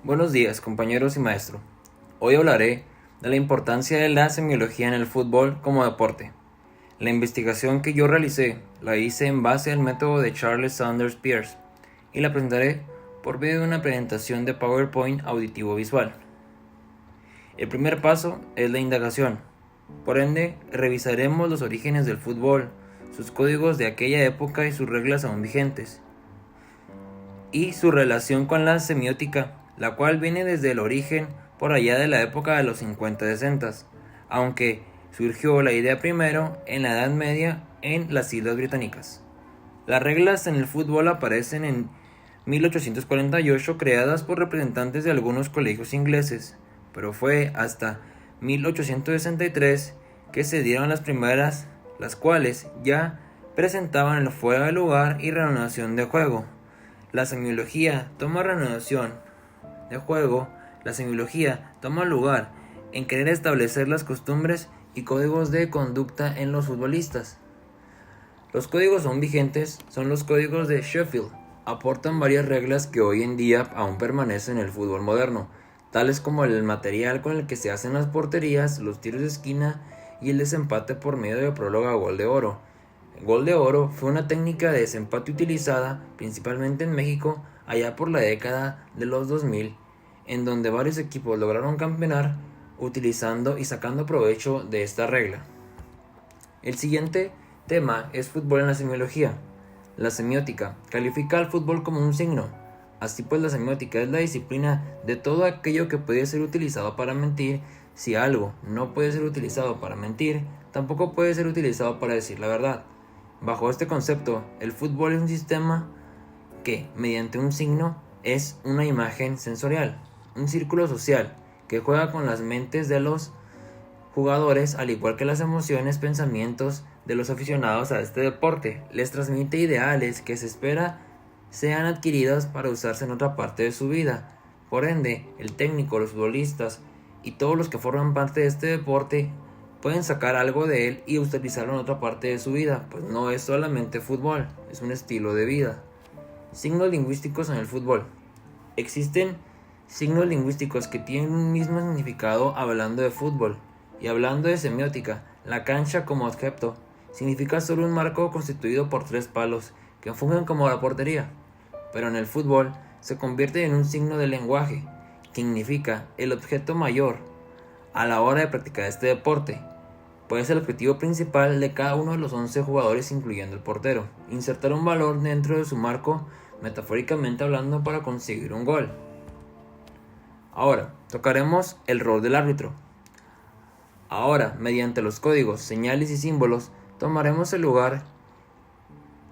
Buenos días, compañeros y maestro. Hoy hablaré de la importancia de la semiología en el fútbol como deporte. La investigación que yo realicé la hice en base al método de Charles Sanders Peirce y la presentaré por medio de una presentación de PowerPoint auditivo-visual. El primer paso es la indagación. Por ende, revisaremos los orígenes del fútbol, sus códigos de aquella época y sus reglas aún vigentes, y su relación con la semiótica, la cual viene desde el origen por allá de la época de los 50-60, aunque surgió la idea primero en la Edad Media en las Islas Británicas. Las reglas en el fútbol aparecen en 1848 creadas por representantes de algunos colegios ingleses, pero fue hasta 1863 que se dieron las primeras, las cuales ya presentaban el fuera de lugar y reanudación de juego. La semiología toma reanudación de juego. La semiología toma lugar en querer establecer las costumbres y códigos de conducta en los futbolistas. Los códigos aún vigentes son los códigos de Sheffield. Aportan varias reglas que hoy en día aún permanecen en el fútbol moderno, tales como el material con el que se hacen las porterías, los tiros de esquina y el desempate por medio de próloga o gol de oro. El gol de oro fue una técnica de desempate utilizada principalmente en México allá por la década de los 2000, en donde varios equipos lograron campeonar utilizando y sacando provecho de esta regla. El siguiente tema es fútbol en la semiología. La semiótica califica al fútbol como un signo. Así pues, la semiótica es la disciplina de todo aquello que puede ser utilizado para mentir. Si algo no puede ser utilizado para mentir, tampoco puede ser utilizado para decir la verdad. Bajo este concepto, el fútbol es un sistema que, mediante un signo, es una imagen sensorial, un círculo social que juega con las mentes de los jugadores, al igual que las emociones, pensamientos de los aficionados a este deporte. Les transmite ideales que se espera sean adquiridos para usarse en otra parte de su vida. Por ende, el técnico, los futbolistas y todos los que forman parte de este deporte pueden sacar algo de él y utilizarlo en otra parte de su vida, pues no es solamente fútbol, es un estilo de vida. Signos lingüísticos en el fútbol. Existen signos lingüísticos que tienen un mismo significado hablando de fútbol. Y hablando de semiótica, la cancha como objeto significa solo un marco constituido por 3 palos que fungen como la portería. Pero en el fútbol se convierte en un signo de lenguaje, que significa el objeto mayor a la hora de practicar este deporte. Puede ser el objetivo principal de cada uno de los 11 jugadores, incluyendo el portero, insertar un valor dentro de su marco, metafóricamente hablando, para conseguir un gol. Ahora, tocaremos el rol del árbitro. Ahora, mediante los códigos, señales y símbolos, tomaremos el lugar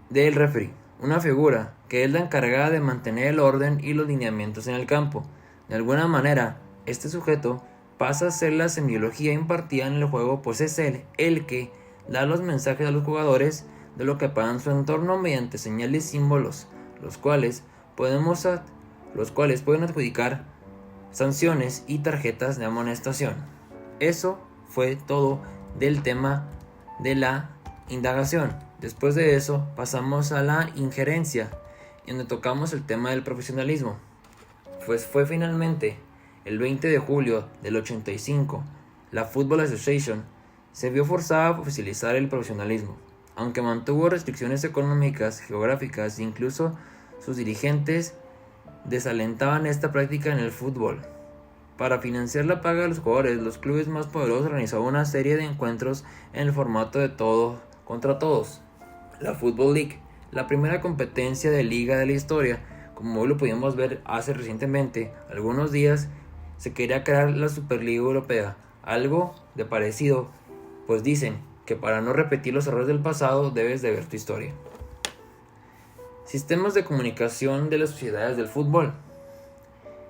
del referee, una figura que es la encargada de mantener el orden y los lineamientos en el campo. De alguna manera, este sujeto pasa a ser la semiología impartida en el juego, pues es él el que da los mensajes a los jugadores de lo que pasa en su entorno mediante señales y símbolos, los cuales pueden adjudicar sanciones y tarjetas de amonestación. Eso fue todo del tema de la indagación. Después de eso pasamos a la injerencia, donde tocamos el tema del profesionalismo. Pues fue finalmente el 20 de julio del 85, la Football Association se vio forzada a oficializar el profesionalismo, aunque mantuvo restricciones económicas, geográficas e incluso sus dirigentes desalentaban esta práctica en el fútbol. Para financiar la paga de los jugadores, los clubes más poderosos organizaban una serie de encuentros en el formato de todos contra todos. La Football League, la primera competencia de liga de la historia, como hoy lo pudimos ver hace recientemente, algunos días, se quería crear la Superliga Europea, algo de parecido, pues dicen que para no repetir los errores del pasado debes de ver tu historia. Sistemas de comunicación de las sociedades del fútbol.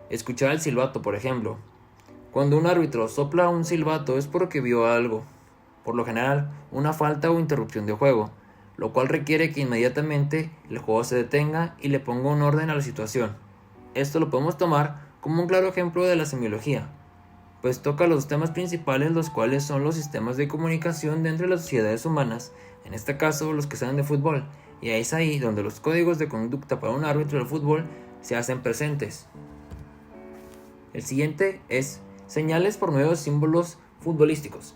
Escuchar el silbato, por ejemplo. Cuando un árbitro sopla un silbato es porque vio algo, por lo general una falta o interrupción de juego, lo cual requiere que inmediatamente el juego se detenga y le ponga un orden a la situación. Esto lo podemos tomar como un claro ejemplo de la semiología, pues toca los temas principales, los cuales son los sistemas de comunicación dentro de las sociedades humanas, en este caso los que saben de fútbol, y es ahí donde los códigos de conducta para un árbitro de fútbol se hacen presentes. El siguiente es señales por medio de símbolos futbolísticos.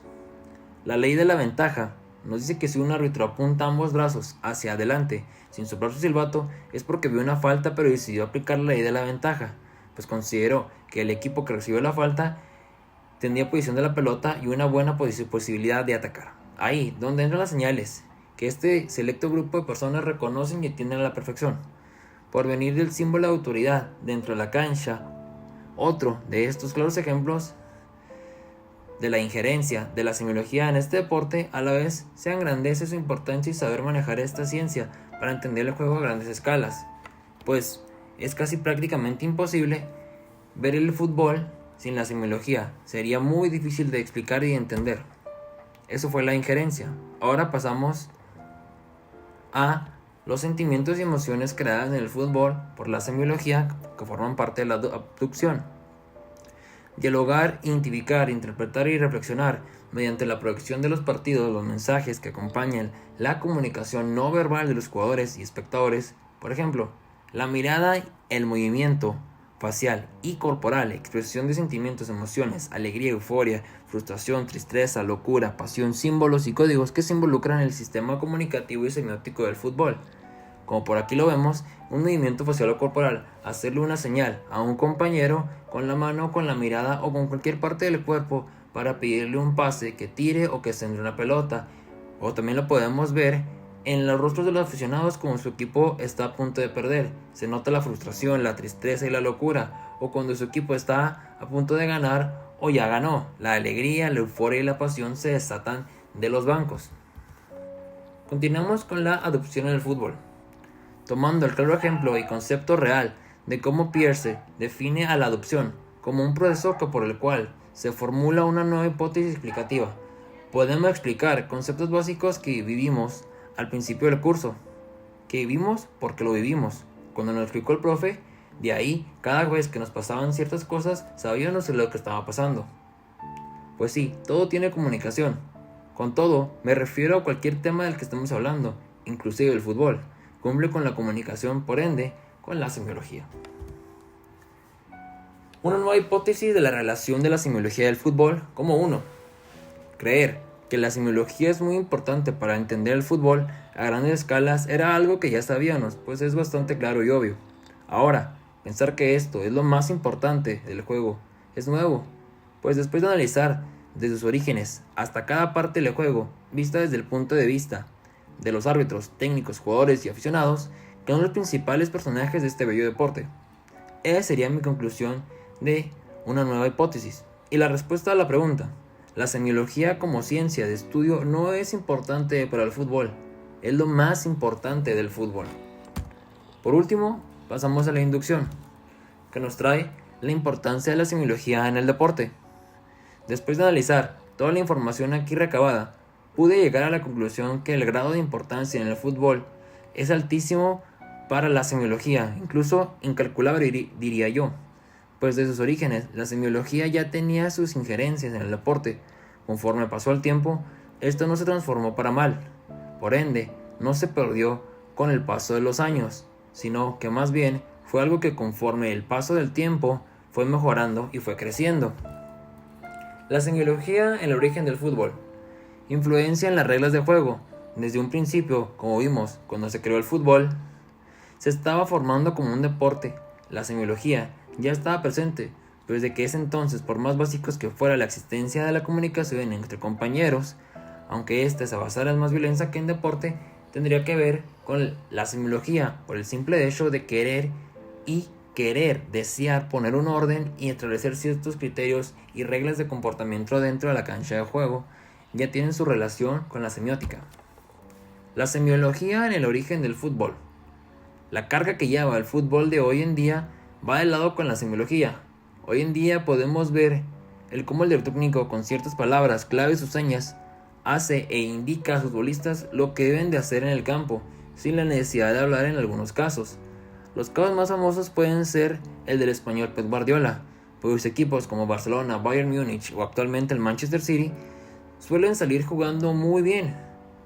La ley de la ventaja nos dice que si un árbitro apunta ambos brazos hacia adelante sin soplar su silbato es porque vio una falta pero decidió aplicar la ley de la ventaja, pues consideró que el equipo que recibió la falta tendría posición de la pelota y una buena posibilidad de atacar. Ahí donde entran las señales que este selecto grupo de personas reconocen y entienden a la perfección, por venir del símbolo de autoridad dentro de la cancha. Otro de estos claros ejemplos de la injerencia de la semiología en este deporte, a la vez se engrandece su importancia y saber manejar esta ciencia para entender el juego a grandes escalas, pues es casi prácticamente imposible ver el fútbol sin la semiología, sería muy difícil de explicar y de entender. Eso fue la injerencia. Ahora pasamos a los sentimientos y emociones creadas en el fútbol por la semiología que forman parte de la abducción. Dialogar, identificar, interpretar y reflexionar mediante la proyección de los partidos, los mensajes que acompañan la comunicación no verbal de los jugadores y espectadores, por ejemplo, la mirada, el movimiento facial y corporal, expresión de sentimientos, emociones, alegría, euforia, frustración, tristeza, locura, pasión, símbolos y códigos que se involucran en el sistema comunicativo y semiótico del fútbol. Como por aquí lo vemos, un movimiento facial o corporal, hacerle una señal a un compañero con la mano, con la mirada o con cualquier parte del cuerpo para pedirle un pase, que tire o que centre una pelota. O también lo podemos ver en los rostros de los aficionados cuando su equipo está a punto de perder. Se nota la frustración, la tristeza y la locura. O cuando su equipo está a punto de ganar o ya ganó. La alegría, la euforia y la pasión se desatan de los bancos. Continuamos con la adopción en el fútbol, tomando el claro ejemplo y concepto real de cómo Peirce define a la adopción como un proceso por el cual se formula una nueva hipótesis explicativa. Podemos explicar conceptos básicos que vivimos al principio del curso, que vivimos porque lo vivimos. Cuando nos explicó el profe, de ahí, cada vez que nos pasaban ciertas cosas, sabíamos lo que estaba pasando. Pues sí, todo tiene comunicación. Con todo, me refiero a cualquier tema del que estemos hablando, inclusive el fútbol. Cumple con la comunicación, por ende, con la semiología. Una nueva hipótesis de la relación de la semiología del fútbol como 1. Creer que la semiología es muy importante para entender el fútbol a grandes escalas era algo que ya sabíamos, pues es bastante claro y obvio. Ahora, pensar que esto es lo más importante del juego es nuevo, pues después de analizar desde sus orígenes hasta cada parte del juego, vista desde el punto de vista de los árbitros, técnicos, jugadores y aficionados, que son los principales personajes de este bello deporte. Esa sería mi conclusión de una nueva hipótesis. Y la respuesta a la pregunta: la semiología como ciencia de estudio no es importante para el fútbol, es lo más importante del fútbol. Por último, pasamos a la inducción, que nos trae la importancia de la semiología en el deporte. Después de analizar toda la información aquí recabada, pude llegar a la conclusión que el grado de importancia en el fútbol es altísimo para la semiología, incluso incalculable diría yo, pues desde sus orígenes la semiología ya tenía sus injerencias en el deporte. Conforme pasó el tiempo, esto no se transformó para mal, por ende, no se perdió con el paso de los años, sino que más bien fue algo que conforme el paso del tiempo fue mejorando y fue creciendo. La semiología en el origen del fútbol. Influencia en las reglas de juego. Desde un principio, como vimos, cuando se creó el fútbol, se estaba formando como un deporte. La semiología ya estaba presente, pero desde que ese entonces, por más básicos que fuera la existencia de la comunicación entre compañeros, aunque ésta se basara en más violencia que en deporte, tendría que ver con la semiología, por el simple hecho de querer, desear poner un orden y establecer ciertos criterios y reglas de comportamiento dentro de la cancha de juego, ya tienen su relación con la semiótica. La semiología en el origen del fútbol. La carga que lleva el fútbol de hoy en día va de lado con la semiología. Hoy en día podemos ver cómo el director técnico, con ciertas palabras, claves o señas, hace e indica a sus futbolistas lo que deben de hacer en el campo, sin la necesidad de hablar en algunos casos. Los casos más famosos pueden ser el del español Pep Guardiola, pues equipos como Barcelona, Bayern Múnich o actualmente el Manchester City suelen salir jugando muy bien,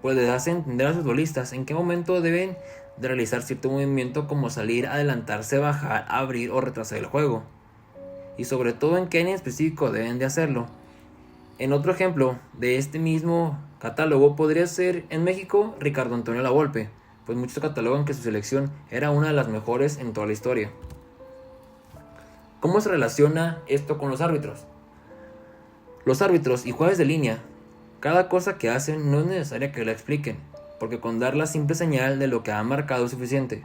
pues les hace entender a sus futbolistas en qué momento deben de realizar cierto movimiento, como salir, adelantarse, bajar, abrir o retrasar el juego. y sobre todo en qué en específico deben de hacerlo. En otro ejemplo de este mismo catálogo podría ser en México Ricardo Antonio Lavolpe, pues muchos catalogan que su selección era una de las mejores en toda la historia. ¿Cómo se relaciona esto con los árbitros? Los árbitros y jueces de línea, cada cosa que hacen no es necesaria que la expliquen, porque con dar la simple señal de lo que han marcado es suficiente.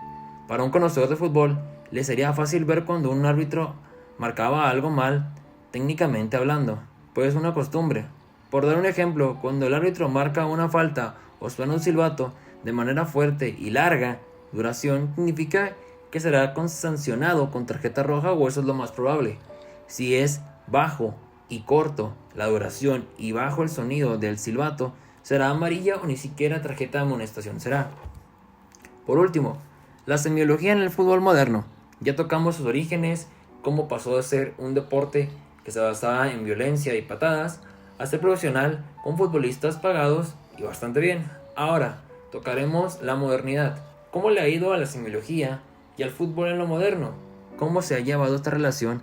Para un conocedor de fútbol, le sería fácil ver cuando un árbitro marcaba algo mal, técnicamente hablando, pues es una costumbre. Por dar un ejemplo, cuando el árbitro marca una falta o suena un silbato de manera fuerte y larga duración, significa que será sancionado con tarjeta roja, o eso es lo más probable. Si es bajo y corto la duración y bajo el sonido del silbato, será amarilla o ni siquiera tarjeta de amonestación será. Por último, la semiología en el fútbol moderno. Ya tocamos sus orígenes, cómo pasó de ser un deporte que se basaba en violencia y patadas a ser profesional con futbolistas pagados y bastante bien. Ahora tocaremos la modernidad. ¿Cómo le ha ido a la semiología y al fútbol en lo moderno? ¿Cómo se ha llevado esta relación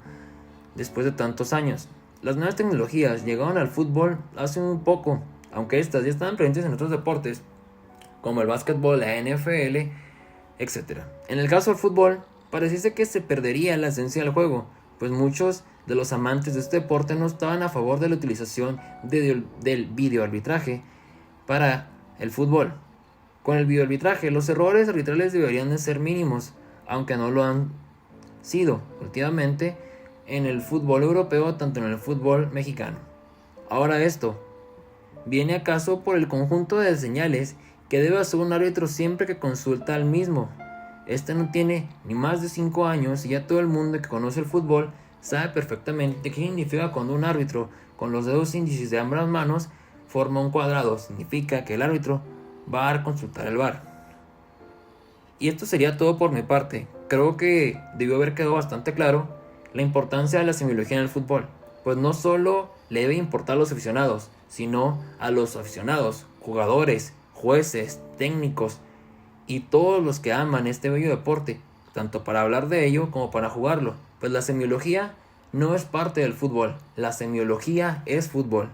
después de tantos años? Las nuevas tecnologías llegaron al fútbol hace un poco, aunque estas ya estaban presentes en otros deportes, como el básquetbol, la NFL, etc. En el caso del fútbol, pareciese que se perdería la esencia del juego, pues muchos de los amantes de este deporte no estaban a favor de la utilización del videoarbitraje para el fútbol. Con el videoarbitraje, los errores arbitrales deberían de ser mínimos, aunque no lo han sido últimamente en el fútbol europeo, tanto en el fútbol mexicano. Ahora esto viene acaso por el conjunto de señales que debe hacer un árbitro siempre que consulta al mismo. Este no tiene ni más de 5 años y ya todo el mundo que conoce el fútbol sabe perfectamente qué significa cuando un árbitro con los dedos índices de ambas manos forma un cuadrado. Significa que el árbitro va a consultar el VAR. Y esto sería todo por mi parte. Creo que debió haber quedado bastante claro la importancia de la semiología en el fútbol, pues no solo le debe importar a los aficionados, sino a los aficionados, jugadores, jueces, técnicos y todos los que aman este bello deporte, tanto para hablar de ello como para jugarlo, pues la semiología no es parte del fútbol, la semiología es fútbol.